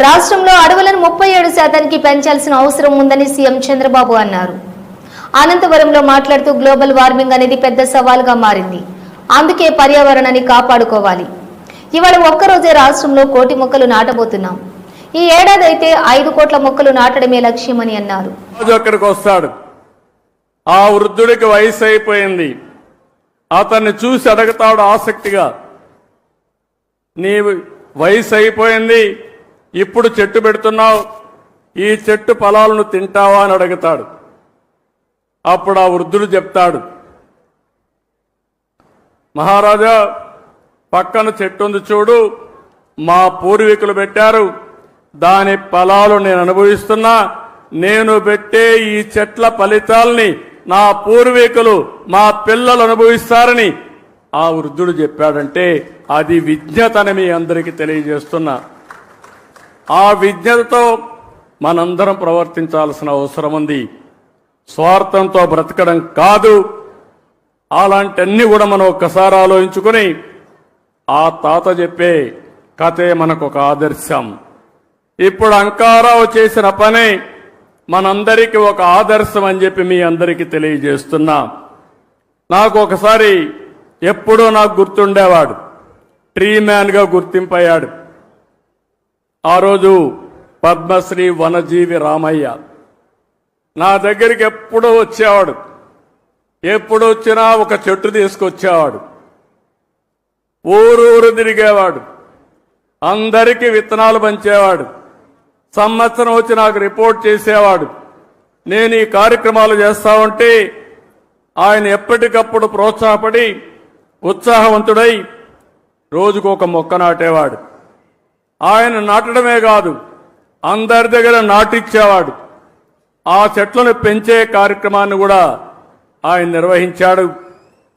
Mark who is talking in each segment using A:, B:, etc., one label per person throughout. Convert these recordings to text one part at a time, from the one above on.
A: రాష్ట్రంలో అడవులను 37% పెంచాల్సిన అవసరం ఉందని సీఎం చంద్రబాబు అన్నారు. అనంతపురంలో మాట్లాడుతూ గ్లోబల్ వార్మింగ్ అనేది పెద్ద సవాలుగా మారింది. అందుకే పర్యావరణాన్ని కాపాడుకోవాలి. ఇవాళ ఒక్కరోజే రాష్ట్రంలో 1 కోటి మొక్కలు నాటబోతున్నాం. ఈ ఏడాది అయితే 5 కోట్ల మొక్కలు నాటడమే లక్ష్యమని అన్నారు.
B: అక్కడికి వస్తాడు, ఆ వృద్ధుడికి వయసు అయిపోయింది. అతన్ని చూసి అడుగుతాడు ఆసక్తిగా, నీ వయసు అయిపోయింది, ఇప్పుడు చెట్టు పెడుతున్నావు, ఈ చెట్టు ఫలాలను తింటావా అని అడుగుతాడు. అప్పుడు ఆ వృద్ధుడు చెప్తాడు, మహారాజా పక్కన చెట్టు ఉంది చూడు, మా పూర్వీకులు పెట్టారు, దాని ఫలాలు నేను అనుభవిస్తున్నా. నేను పెట్టే ఈ చెట్ల ఫలితాల్ని నా పూర్వీకులు మా పిల్లలు అనుభవిస్తారని ఆ వృద్ధుడు చెప్పాడంటే అది విజ్ఞతని మీ అందరికీ తెలియజేస్తున్నా. ఆ విజ్ఞతతో మనందరం ప్రవర్తించాల్సిన అవసరం ఉంది. స్వార్థంతో బ్రతకడం కాదు. అలాంటివన్నీ కూడా మనం ఒక్కసారి ఆలోచించుకుని ఆ తాత చెప్పే కథే మనకు ఒక ఆదర్శం. ఇప్పుడు అంకారావు చేసిన పనే మనందరికీ ఒక ఆదర్శం అని చెప్పి మీ అందరికీ తెలియజేస్తున్నా. నాకు ఒకసారి ఎప్పుడూ నాకు గుర్తుండేవాడు, ట్రీ మ్యాన్గా గుర్తింపయ్యాడు. ఆ రోజు పద్మశ్రీ వనజీవి రామయ్య నా దగ్గరికి ఎప్పుడూ వచ్చేవాడు. ఎప్పుడు వచ్చినా ఒక చెట్టు తీసుకొచ్చేవాడు. ఊరూరు తిరిగేవాడు, అందరికీ విత్తనాలు పంచేవాడు. సంవత్సరం వచ్చి నాకు రిపోర్ట్ చేసేవాడు. నేను ఈ కార్యక్రమాలు చేస్తా ఉంటే ఆయన ఎప్పటికప్పుడు ప్రోత్సాహపడి ఉత్సాహవంతుడై రోజుకు ఒక మొక్క నాటేవాడు. ఆయన నాటడమే కాదు, అందరి దగ్గర నాటిచ్చేవాడు. ఆ చెట్లను పెంచే కార్యక్రమాన్ని కూడా ఆయన నిర్వహించాడు.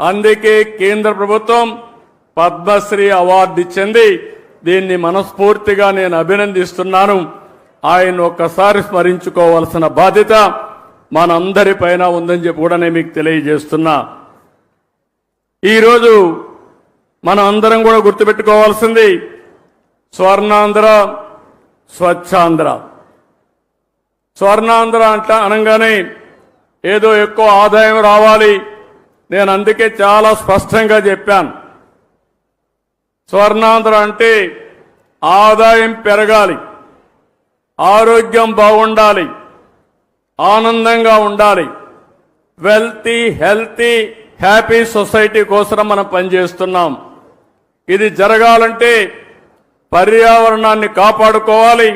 B: అందుకే కేంద్ర ప్రభుత్వం పద్మశ్రీ అవార్డు ఇచ్చింది. దీన్ని మనస్ఫూర్తిగా నేను అభినందిస్తున్నాను. ఆయన ఒక్కసారి స్మరించుకోవాల్సిన బాధ్యత మనందరిపైన ఉందని చెప్పి కూడా నేను మీకు తెలియజేస్తున్నా. ఈరోజు మనం అందరం కూడా గుర్తుపెట్టుకోవాల్సింది స్వర్ణాంధ్ర, స్వచ్ఛాంధ్ర. స్వర్ణాంధ్ర అనగానే ఏదో ఎక్కువ ఆదాయం రావాలి. నేను అందుకే చాలా స్పష్టంగా చెప్పాను, స్వర్ణాంధ్ర అంటే ఆదాయం పెరగాలి, ఆరోగ్యం బాగుండాలి, ఆనందంగా ఉండాలి. వెల్తీ, హెల్తీ, హ్యాపీ సొసైటీ కోసం మనం పనిచేస్తున్నాం. ఇది జరగాలంటే పర్యావరణాన్ని కాపాడుకోవాలి.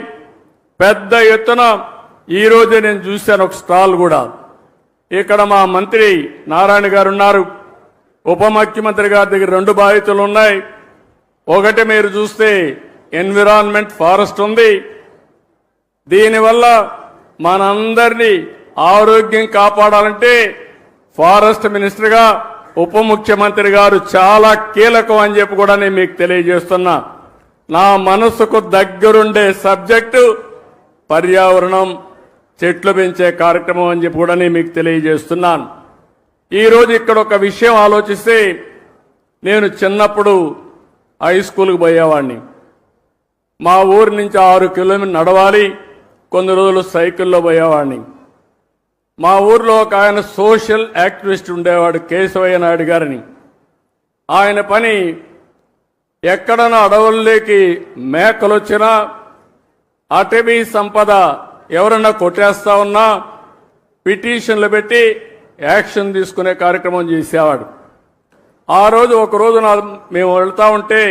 B: పెద్ద ఎత్తున ఈరోజే నేను చూశాను ఒక స్టాల్ కూడా. ఇక్కడ మా మంత్రి నారాయణ గారు ఉన్నారు, ఉప ముఖ్యమంత్రి గారి దగ్గర 2 బాధ్యతలు ఉన్నాయి. ఒకటి మీరు చూస్తే ఎన్విరాన్మెంట్, ఫారెస్ట్ ఉంది. దీనివల్ల మనందరినీ ఆరోగ్యం కాపాడాలంటే ఫారెస్ట్ మినిస్టర్గా ఉప ముఖ్యమంత్రి గారు చాలా కీలకం అని చెప్పి కూడా నేను మీకు తెలియజేస్తున్నా. నా మనసుకు దగ్గరుండే సబ్జెక్టు పర్యావరణం, చెట్లు పెంచే కార్యక్రమం అని చెప్పి కూడా నేను మీకు తెలియజేస్తున్నాను. ఈరోజు ఇక్కడ ఒక విషయం ఆలోచిస్తే, నేను చిన్నప్పుడు హై స్కూల్కి పోయేవాడిని. మా ఊరి నుంచి 6 కిలోమీటర్లు నడవాలి, కొన్ని రోజులు సైకిల్లో పోయేవాడిని. మా ఊర్లో ఒక ఆయన సోషల్ యాక్టివిస్ట్ ఉండేవాడు, కేశవయ్య నాయుడు గారిని. ఆయన పని ఎక్కడన్నా అడవుల్లోకి మేకలు వచ్చినా, అటవీ సంపద ఎవరన్నా కొట్టేస్తా ఉన్నా పిటిషన్లు పెట్టి యాక్షన్ తీసుకునే కార్యక్రమం చేసేవాడు. ఆ రోజు ఒకరోజు మేము వెళ్తా ఉంటే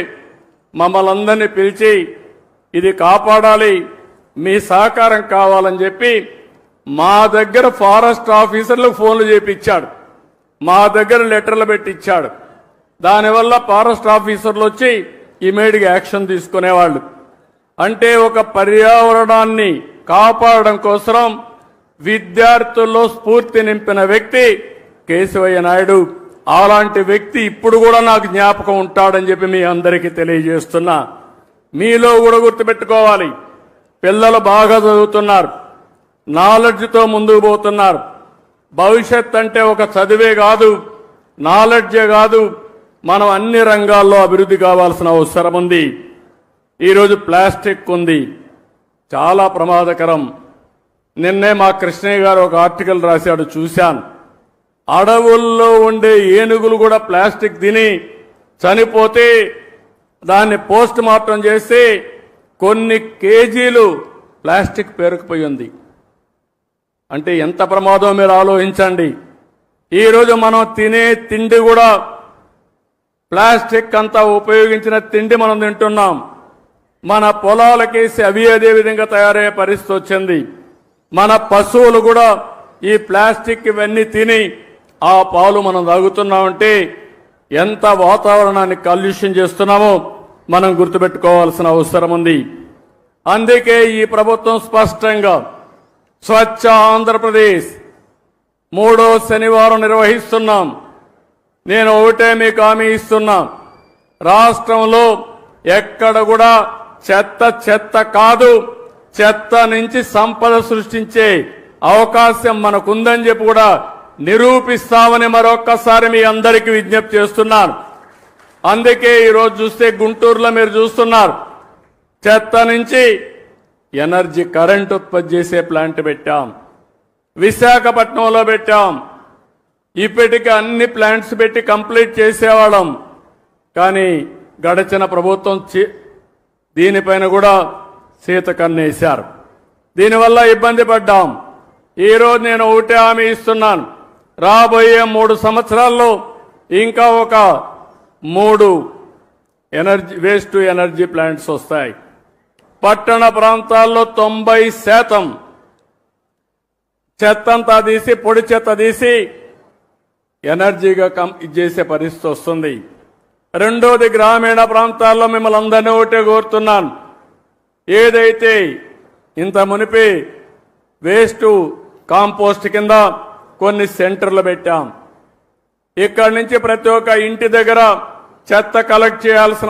B: మమ్మల్ని అందరినీ పిలిచి ఇది కాపాడాలి, మీ సహకారం కావాలని చెప్పి మా దగ్గర ఫారెస్ట్ ఆఫీసర్లకు ఫోన్లు చేపించాడు, మా దగ్గర లెటర్లు పెట్టి ఇచ్చాడు. దానివల్ల ఫారెస్ట్ ఆఫీసర్లు వచ్చి ఇమీడియట్గా యాక్షన్ తీసుకునేవాళ్ళు. అంటే ఒక పర్యావరణాన్ని కాపాడడం కోసం విద్యార్థుల్లో స్ఫూర్తి నింపిన వ్యక్తి కేశవయ్య నాయుడు. అలాంటి వ్యక్తి ఇప్పుడు కూడా నాకు జ్ఞాపకం ఉంటాడని చెప్పి మీ అందరికీ తెలియజేస్తున్నా. మీలో కూడా గుర్తుపెట్టుకోవాలి, పిల్లలు బాగా చదువుతున్నారు, నాలెడ్జ్తో ముందుకు పోతున్నారు. భవిష్యత్ అంటే ఒక చదివే కాదు, నాలెడ్జే కాదు, మనం అన్ని రంగాల్లో అభివృద్ధి కావాల్సిన అవసరం ఉంది. ఈరోజు ప్లాస్టిక్ ఉంది, చాలా ప్రమాదకరం. నిన్నే మా కృష్ణయ్య గారు ఒక ఆర్టికల్ రాశాడు, చూశాను. అడవుల్లో ఉండే ఏనుగులు కూడా ప్లాస్టిక్ తిని చనిపోతే దాన్ని పోస్ట్ మార్టం చేసి కొన్ని కేజీలు ప్లాస్టిక్ పేరుకుపోయి ఉంది. అంటే ఎంత ప్రమాదం మీరు ఆలోచించండి. ఈరోజు మనం తినే తిండి కూడా ప్లాస్టిక్ అంతా ఉపయోగించిన తిండి మనం తింటున్నాం. మన పొలాలకేసి అవి అదే విధంగా తయారయ్యే పరిస్థితి వచ్చింది. మన పశువులు కూడా ఈ ప్లాస్టిక్ ఇవన్నీ తిని ఆ పాలు మనం తాగుతున్నామంటే ఎంత వాతావరణాన్ని కాలుష్యం చేస్తున్నామో మనం గుర్తుపెట్టుకోవాల్సిన అవసరం ఉంది. అందుకే ఈ ప్రభుత్వం స్పష్టంగా స్వచ్ఛ ఆంధ్రప్రదేశ్ 3వ శనివారం నిర్వహిస్తున్నాం. నేను ఒకటే మీకు హామీ ఇస్తున్నా, రాష్ట్రంలో ఎక్కడ కూడా చెత్త కాదు, చెత్త నుంచి సంపద సృష్టించే అవకాశం మనకుందని చెప్పి కూడా నిరూపిస్తామని మరొక్కసారి మీ అందరికీ విజ్ఞప్తి చేస్తున్నాను. అందుకే ఈరోజు చూస్తే గుంటూరులో మీరు చూస్తున్నారు, చెత్త నుంచి ఎనర్జీ కరెంట్ ఉత్పత్తి చేసే ప్లాంట్ పెట్టాం. విశాఖపట్నంలో పెట్టాం. ఇప్పటికీ అన్ని ప్లాంట్స్ పెట్టి కంప్లీట్ చేసేవాళ్ళం. కానీ గడిచిన ప్రభుత్వం దీనిపైన కూడా సీత కన్నేశారు. దీనివల్ల ఇబ్బంది పడ్డాం. ఈరోజు నేను ఒకటే హామీ ఇస్తున్నాను, రాబోయే 3 సంవత్సరాల్లో ఇంకా ఒక 3 వేస్ట్ టు ఎనర్జీ ప్లాంట్స్ వస్తాయి. పట్టణ ప్రాంతాల్లో 90% చెత్తంతా తీసి పొడి చెత్త తీసి ఎనర్జీగా చేసే పరిస్థితి వస్తుంది. రెండోది, గ్రామీణ ప్రాంతాల్లో మిమ్మల్ని అందరినీ ఒకటే కోరుతున్నాను, ఏదైతే ఇంత మునిపి వేస్ట్ కాంపోస్ట్ కింద కొన్ని సెంటర్లు పెట్టాం. ఇక్కడి నుంచి ప్రతి ఒక్క ఇంటి దగ్గర చెత్త కలెక్ట్ చేయాల్సిన